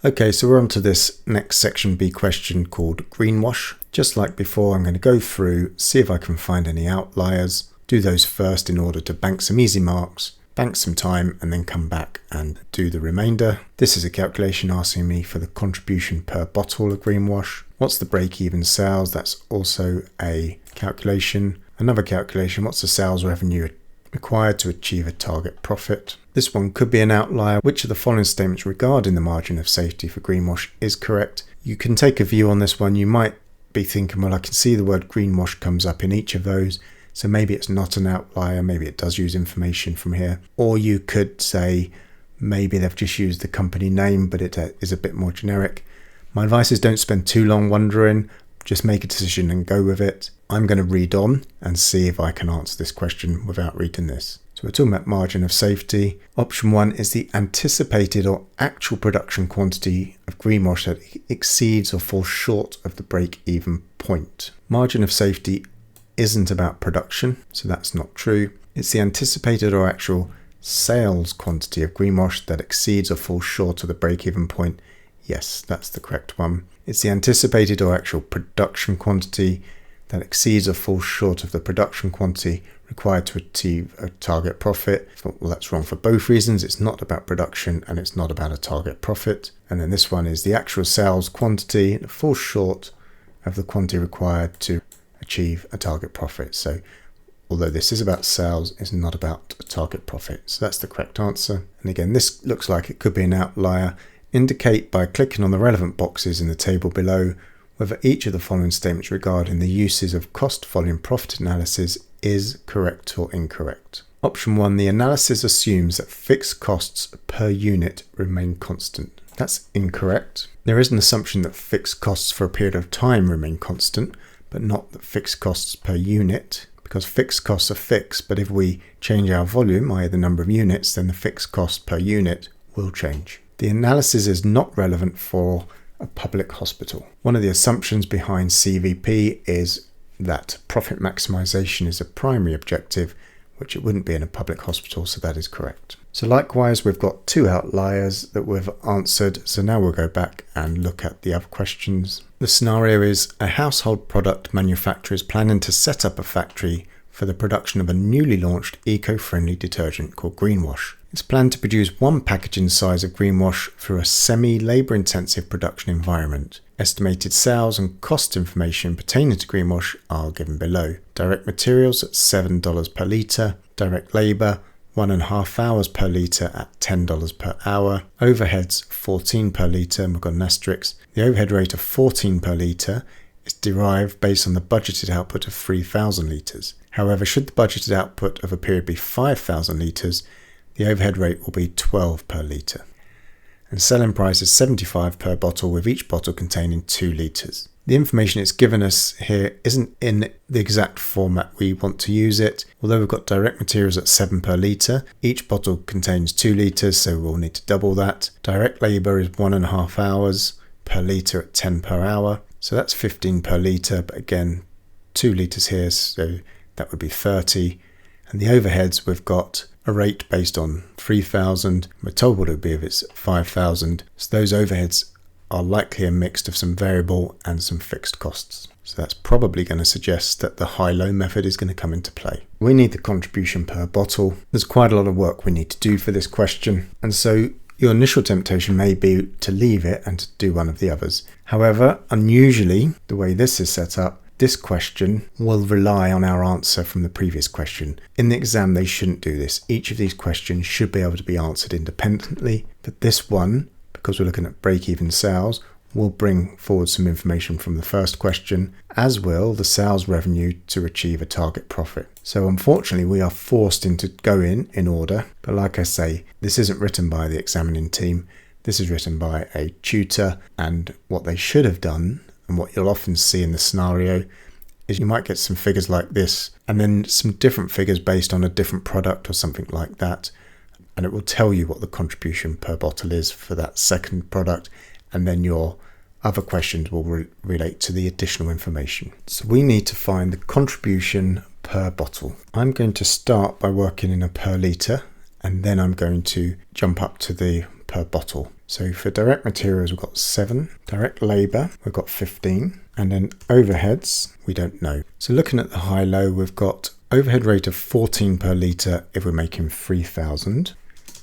Okay, so we're on to this next section B question called Greenwash. Just like before, I'm going to go through, see if I can find any outliers, do those first in order to bank some easy marks, bank some time, and then come back and do the remainder. This is a calculation asking me for the contribution per bottle of Greenwash. What's the break-even sales? That's also a calculation. Another calculation, what's the sales revenue required to achieve a target profit? This one could be an outlier. Which of the following statements regarding the margin of safety for Greenwash is correct? You can take a view on this one. You might be thinking, well, I can see the word Greenwash comes up in each of those, so maybe it's not an outlier, maybe it does use information from here. Or you could say maybe they've just used the company name, but it is a bit more generic. My advice is don't spend too long wondering, just make a decision and go with it. I'm going to read on and see if I can answer this question without reading this. So we're talking about margin of safety. Option 1 is the anticipated or actual production quantity of Greenwash that exceeds or falls short of the break-even point. Margin of safety isn't about production, so that's not true. It's the anticipated or actual sales quantity of Greenwash that exceeds or falls short of the break-even point. Yes, that's the correct one. It's the anticipated or actual production quantity that exceeds or falls short of the production quantity required to achieve a target profit. Well, that's wrong for both reasons. It's not about production and it's not about a target profit. And then this one is the actual sales quantity that falls short of the quantity required to achieve a target profit. So although this is about sales, it's not about a target profit. So that's the correct answer. And again, this looks like it could be an outlier. Indicate by clicking on the relevant boxes in the table below whether each of the following statements regarding the uses of cost volume profit analysis is correct or incorrect. Option 1, the analysis assumes that fixed costs per unit remain constant. That's incorrect. There is an assumption that fixed costs for a period of time remain constant, but not that fixed costs per unit, because fixed costs are fixed, but if we change our volume, i.e. the number of units, then the fixed cost per unit will change. The analysis is not relevant for a public hospital. One of the assumptions behind CVP is that profit maximization is a primary objective, which it wouldn't be in a public hospital, so that is correct. So likewise, we've got 2 outliers that we've answered, so now we'll go back and look at the other questions. The scenario is a household product manufacturer is planning to set up a factory for the production of a newly launched eco-friendly detergent called Greenwash. It's planned to produce 1 packaging size of Greenwash through a semi-labour intensive production environment. Estimated sales and cost information pertaining to Greenwash are given below. Direct materials at $7 per litre, direct labour 1.5 hours per litre at $10 per hour, overheads 14 per litre, and we've got an asterisk. The overhead rate of 14 per litre is derived based on the budgeted output of 3,000 litres. However, should the budgeted output of a period be 5,000 litres, the overhead rate will be 12 per litre. And selling price is 75 per bottle, with each bottle containing 2 litres. The information it's given us here isn't in the exact format we want to use it. Although we've got direct materials at 7 per litre, each bottle contains 2 litres, so we'll need to double that. Direct labour is 1.5 hours per litre at 10 per hour, so that's 15 per litre, but again 2 litres here, so that would be 30. And the overheads, we've got a rate based on 3,000. We're told what it would be if it's 5,000. So those overheads are likely a mix of some variable and some fixed costs. So that's probably going to suggest that the high-low method is going to come into play. We need the contribution per bottle. There's quite a lot of work we need to do for this question. And so your initial temptation may be to leave it and to do one of the others. However, unusually, the way this is set up, this question will rely on our answer from the previous question. In the exam, they shouldn't do this. Each of these questions should be able to be answered independently, but this one, because we're looking at break-even sales, will bring forward some information from the first question, as will the sales revenue to achieve a target profit. So unfortunately, we are forced into go in order, but like I say, this isn't written by the examining team. This is written by a tutor, and what they should have done, and what you'll often see in the scenario, is you might get some figures like this and then some different figures based on a different product or something like that, and it will tell you what the contribution per bottle is for that second product, and then your other questions will relate to the additional information. So we need to find the contribution per bottle. I'm going to start by working in a per litre, and then I'm going to jump up to the per bottle. So for direct materials, we've got 7, direct labour, we've got 15, and then overheads, we don't know. So looking at the high-low, we've got overhead rate of 14 per litre if we're making 3,000.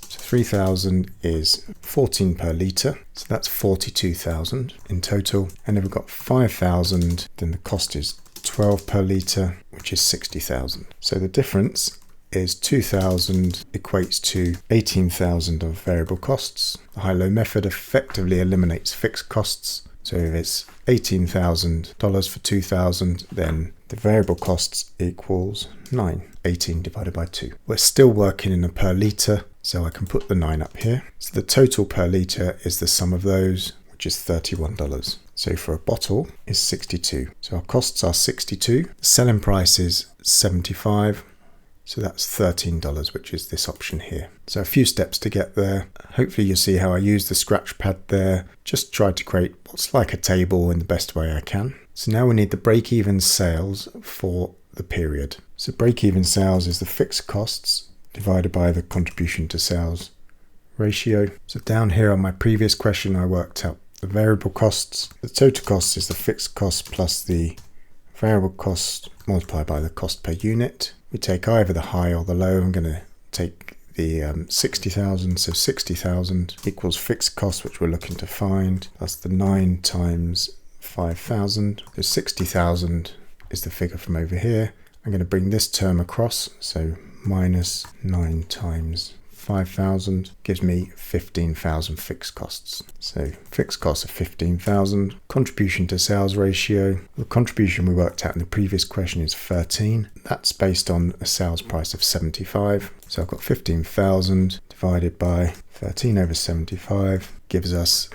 So 3,000 is 14 per litre, so that's 42,000 in total. And if we've got 5,000, then the cost is 12 per litre, which is 60,000. So the difference is 2,000 equates to 18,000 of variable costs. The high-low method effectively eliminates fixed costs. So if it's $18,000 for 2,000, then the variable costs equals 9. 18 divided by 2. We're still working in a per litre, so I can put the 9 up here. So the total per litre is the sum of those, which is $31. So for a bottle is 62. So our costs are 62. The selling price is 75. So that's $13, which is this option here. So a few steps to get there. Hopefully you'll see how I use the scratch pad there. Just try to create what's like a table in the best way I can. So now we need the break-even sales for the period. So break-even sales is the fixed costs divided by the contribution to sales ratio. So down here on my previous question, I worked out the variable costs. The total cost is the fixed cost plus the variable cost multiplied by the cost per unit. We take either the high or the low. I'm going to take the 60,000. So 60,000 equals fixed cost, which we're looking to find, plus the 9 times 5,000. So 60,000 is the figure from over here. I'm going to bring this term across. So minus 9 times 5,000 gives me 15,000 fixed costs. So fixed costs of 15,000. Contribution to sales ratio. The contribution we worked out in the previous question is 13. That's based on a sales price of 75. So I've got 15,000 divided by 13 over 75 gives us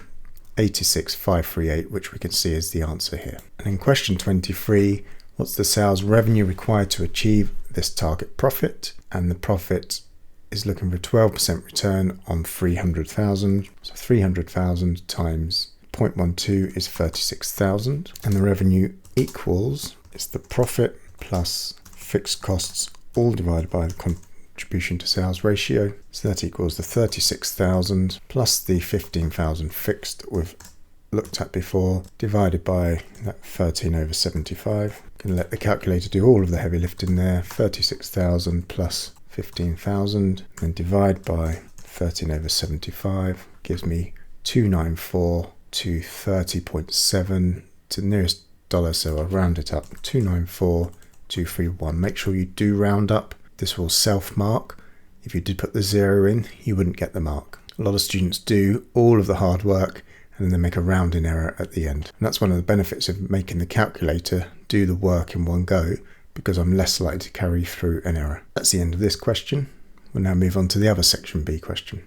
86,538, which we can see is the answer here. And in question 23, what's the sales revenue required to achieve this target profit? And the profit is looking for 12% return on 300,000. So 300,000 times 0.12 is 36,000. And the revenue equals, it's the profit plus fixed costs all divided by the contribution to sales ratio. So that equals the 36,000 plus the 15,000 fixed that we've looked at before, divided by that 13 over 75. I'm going to let the calculator do all of the heavy lifting there. 36,000 plus 15,000 and divide by 13 over 75 gives me 294 to 30.7 to the nearest dollar, so I'll round it up. 294,231. Make sure you do round up. This will self-mark. If you did put the 0 in, you wouldn't get the mark. A lot of students do all of the hard work and then they make a rounding error at the end. And that's one of the benefits of making the calculator do the work in one go, because I'm less likely to carry through an error. That's the end of this question. We'll now move on to the other section B question.